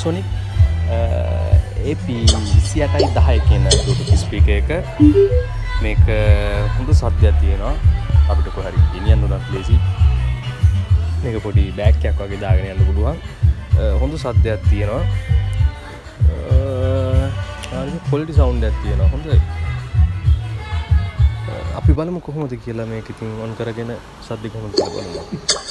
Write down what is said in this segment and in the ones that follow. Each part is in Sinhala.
Panasonic AP2810 කියන Bluetooth speaker එක මේක හොඳ සද්දයක් තියෙනවා අපිට කොහේ හරි ගෙනියන්න උනත් ලේසි මේක පොඩි බෑග් එකක් වගේ දාගෙන යන්න පුළුවන් හොඳ සද්දයක් තියෙනවා හරි quality sound එකක් තියෙනවා හොඳයි අපි බලමු කොහොමද කියලා මේක ඉතින් on කරගෙන සද්ද කොහොමද කියලා බලමු අපි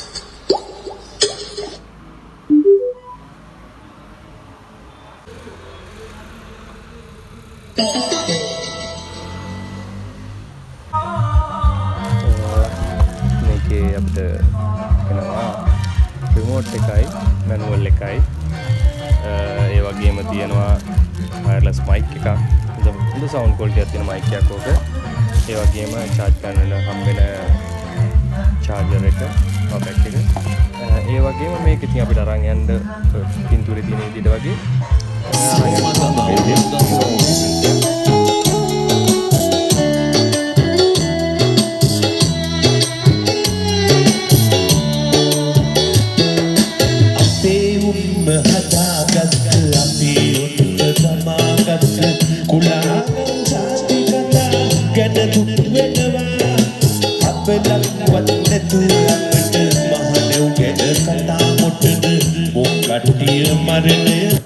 මේකේ අපිට එනවා රිමෝට් එකයි මැනුවල් එකයි ඒ වගේම තියෙනවා වයර්ලස් මයික් එකක් හොඳ සවුන්ඩ් ක්වොලිටි එකක් තියෙන මයික් එකක් ඕක ඒ වගේම charge කරන්න හම්බෙන charger එක power bank එක ඒ වගේම මේක ඉතින් අපිට අරන් යන්න පින්තූරේ තියෙන විදිහට වගේ Marine